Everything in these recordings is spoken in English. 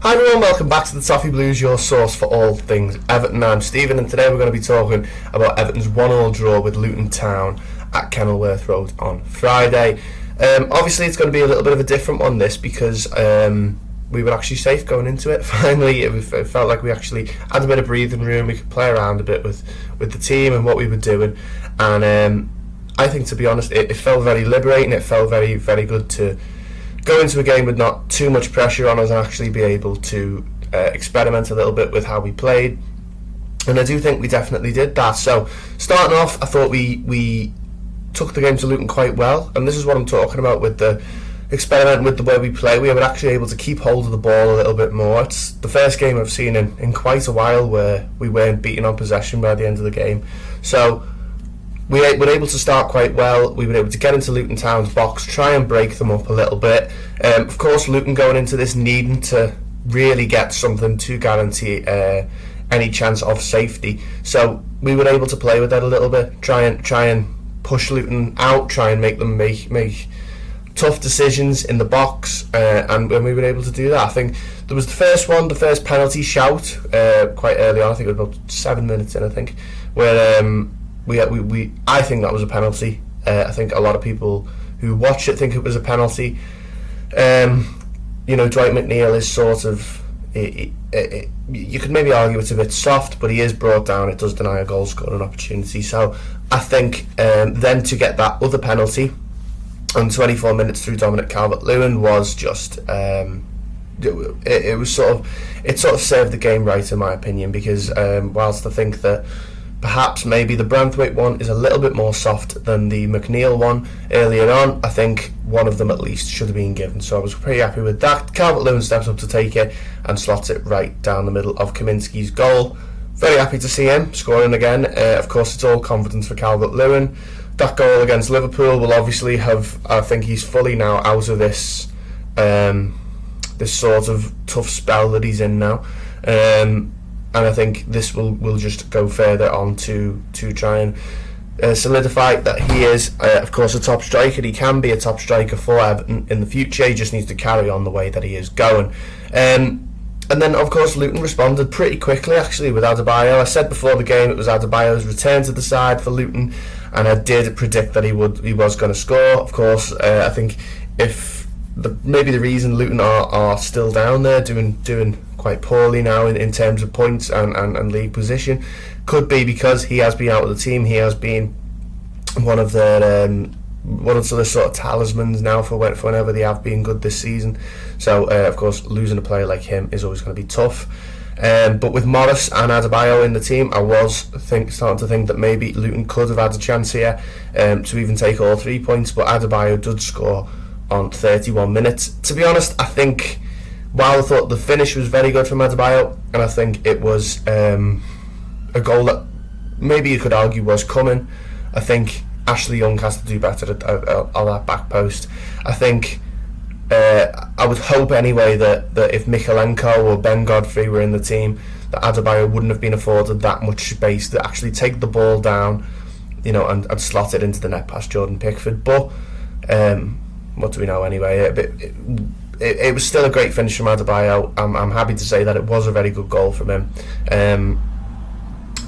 Hi everyone, welcome back to the Toffee Blues, your source for all things Everton. I'm Stephen, and today we're going to be talking about Everton's 1-1 draw with Luton Town at Kenilworth Road on Friday. Obviously it's going to be a little bit of a different one this, because we were actually safe going into it. Finally, it felt like we actually had a bit of breathing room. We could play around a bit with the team and what we were doing, and I think, to be honest, it felt very liberating. It felt very, very good to go into a game with not too much pressure on us and actually be able to experiment a little bit with how we played, and I do think we definitely did that. So starting off, I thought we took the game to Luton quite well, and this is what I'm talking about with the experimenting with the way we play. We were actually able to keep hold of the ball a little bit more. It's the first game I've seen in quite a while where we weren't beaten on possession by the end of the game, so we were able to start quite well. We were able to get into Luton Town's box, try and break them up a little bit. Of course, Luton going into this needing to really get something to guarantee any chance of safety. So we were able to play with that a little bit, try and push Luton out, try and make them make tough decisions in the box, and when we were able to do that, I think there was the first penalty shout quite early on. I think it was about 7 minutes in, I think, where I think that was a penalty. I think a lot of people who watch it think it was a penalty. Dwight McNeil is sort of, you could maybe argue it's a bit soft, but he is brought down. It does deny a goal scoring opportunity. So I think then to get that other penalty on 24 minutes through Dominic Calvert-Lewin was just it sort of served the game right, in my opinion, because whilst I think that perhaps maybe the Branthwaite one is a little bit more soft than the McNeil one earlier on, I think one of them at least should have been given. So I was pretty happy with that. Calvert-Lewin steps up to take it and slots it right down the middle of Kaminski's goal. Very happy to see him scoring again. Of course, it's all confidence for Calvert-Lewin. That goal against Liverpool will obviously have, I think he's fully now out of this sort of tough spell that he's in now. And I think this will just go further on to try and solidify that he is, of course, a top striker. He can be a top striker for Everton in the future. He just needs to carry on the way that he is going. And then, of course, Luton responded pretty quickly, actually, with Adebayo. I said before the game it was Adebayo's return to the side for Luton, and I did predict that he was going to score. Of course, I think maybe the reason Luton are still down there doing quite poorly now in terms of points and league position could be because he has been out of the team. He has been one of the sort of talismans now for whenever they have been good this season. So of course, losing a player like him is always going to be tough. But with Morris and Adebayo in the team, I was starting to think that maybe Luton could have had a chance here to even take all 3 points, but Adebayo did score on 31 minutes. To be honest, I think, while I thought the finish was very good from Adebayo, and I think it was a goal that maybe you could argue was coming, I think Ashley Young has to do better at that back post. I think I would hope anyway that if Mikalenko or Ben Godfrey were in the team, that Adebayo wouldn't have been afforded that much space to actually take the ball down, and slot it into the net past Jordan Pickford. But what do we know anyway? It was still a great finish from Adebayo. I'm happy to say that it was a very good goal from him.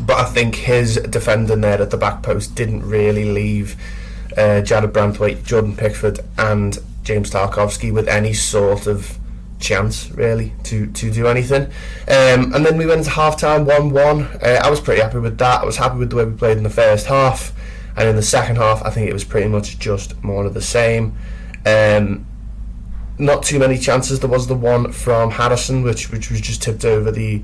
But I think his defending there at the back post didn't really leave Jared Branthwaite, Jordan Pickford and James Tarkowski with any sort of chance really to do anything. And then we went into half-time 1-1. I was pretty happy with that. I was happy with the way we played in the first half. And in the second half, I think it was pretty much just more of the same. Not too many chances. There was the one from Harrison, which was just tipped over the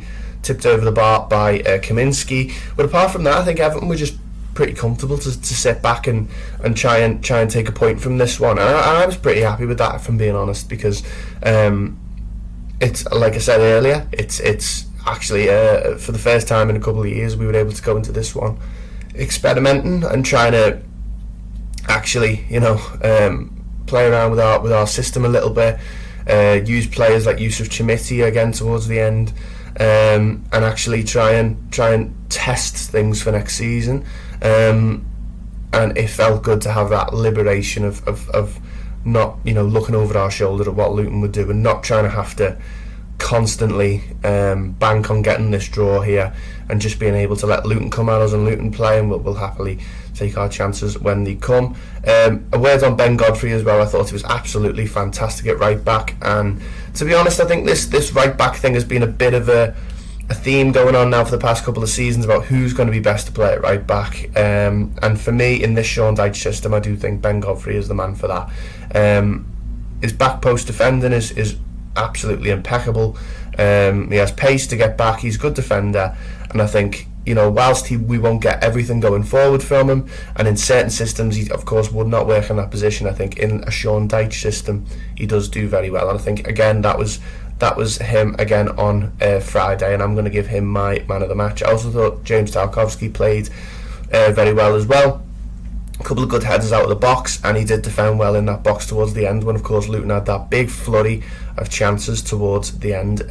bar by Kaminski. But apart from that, I think Everton were just pretty comfortable to sit back and try and take a point from this one. And I was pretty happy with that, if I'm being honest, because it's, like I said earlier, it's actually for the first time in a couple of years we were able to go into this one experimenting and trying to actually play around with our system a little bit, use players like Yusuf Chimiti again towards the end, and actually try and test things for next season. And it felt good to have that liberation of not looking over our shoulder at what Luton would do and not trying to have to constantly bank on getting this draw here and just being able to let Luton come at us and Luton play, and we'll happily take our chances when they come. A word on Ben Godfrey as well. I thought he was absolutely fantastic at right back, and to be honest, I think this right back thing has been a bit of a theme going on now for the past couple of seasons about who's going to be best to play at right back, and for me in this Sean Dyche system, I do think Ben Godfrey is the man for that. His back post defending is absolutely impeccable. He has pace to get back, he's a good defender, and I think, you know, whilst we won't get everything going forward from him, and in certain systems he of course would not work in that position, I think in a Sean Dyche system he does do very well, and I think again that was him again on Friday, and I'm going to give him my man of the match. I also thought James Tarkowski played very well as well. A couple of good headers out of the box, and he did defend well in that box towards the end when of course Luton had that big flurry of chances towards the end.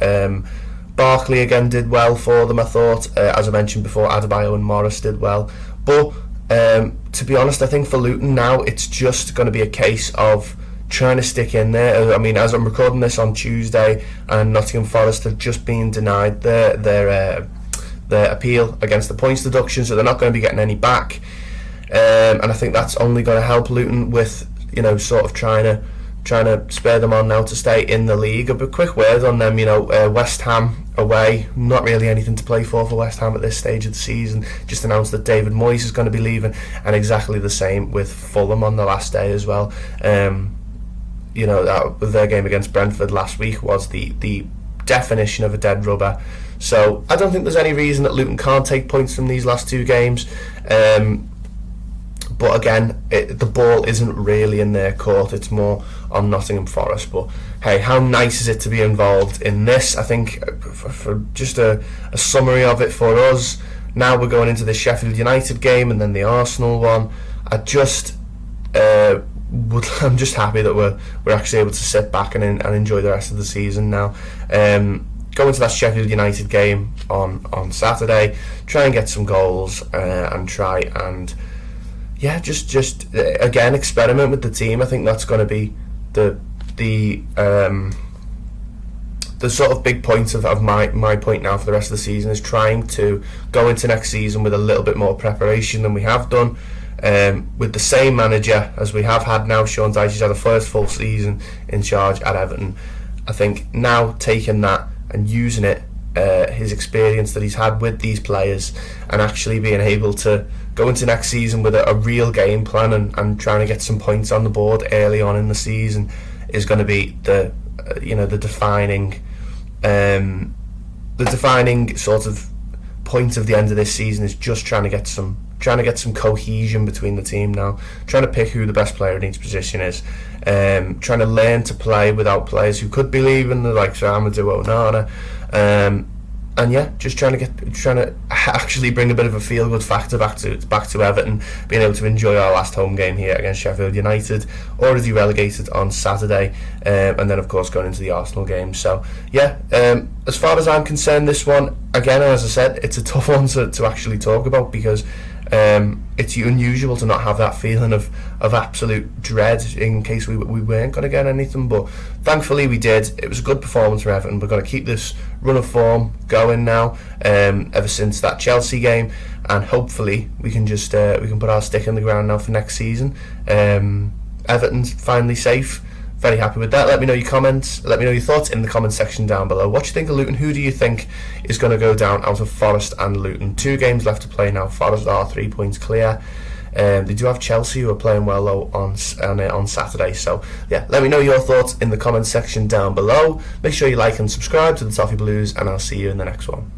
Barkley again did well for them, I thought. As I mentioned before, Adebayo and Morris did well, but to be honest, I think for Luton now it's just going to be a case of trying to stick in there. I mean, as I'm recording this on Tuesday, and Nottingham Forest have just been denied their appeal against the points deduction, so they're not going to be getting any back. And I think that's only going to help Luton with, you know, sort of trying to spur them on now to stay in the league. A quick word on them, you know, West Ham away, not really anything to play for West Ham at this stage of the season. Just announced that David Moyes is going to be leaving, and exactly the same with Fulham on the last day as well. You know, their game against Brentford last week was the definition of a dead rubber. So I don't think there's any reason that Luton can't take points from these last two games. But again, the ball isn't really in their court, it's more on Nottingham Forest. But hey, how nice is it to be involved in this? I think for just a summary of it for us, now we're going into the Sheffield United game and then the Arsenal one. I'm just happy that we're actually able to sit back and enjoy the rest of the season now. Go into that Sheffield United game on Saturday, try and get some goals, and try and just again experiment with the team. I think that's going to be the sort of big point of my point now for the rest of the season, is trying to go into next season with a little bit more preparation than we have done, with the same manager as we have had now. Sean Dyche has had a first full season in charge at Everton. I think now taking that and using it, his experience that he's had with these players, and actually being able to go into next season with a real game plan and trying to get some points on the board early on in the season, is going to be the defining sort of point of the end of this season, is just trying to get some cohesion between the team now, trying to pick who the best player in each position is, trying to learn to play without players who could be leaving, like Amadou Onana, and just trying to actually bring a bit of a feel-good factor back to Everton, being able to enjoy our last home game here against Sheffield United, already relegated on Saturday, and then of course going into the Arsenal game. So as far as I'm concerned, this one, again, as I said, it's a tough one to actually talk about, because it's unusual to not have that feeling of absolute dread in case we weren't going to get anything, but thankfully we did. It was a good performance for Everton. We're going to keep this run of form going now, ever since that Chelsea game, and hopefully we can just we can put our stick in the ground now for next season. Everton's finally safe. Very happy with that. Let me know your comments. Let me know your thoughts in the comment section down below. What do you think of Luton? Who do you think is going to go down out of Forest and Luton? 2 games left to play now. Forest are 3 points clear. They do have Chelsea, who are playing well though on Saturday. So let me know your thoughts in the comment section down below. Make sure you like and subscribe to the Toffee Blues, and I'll see you in the next one.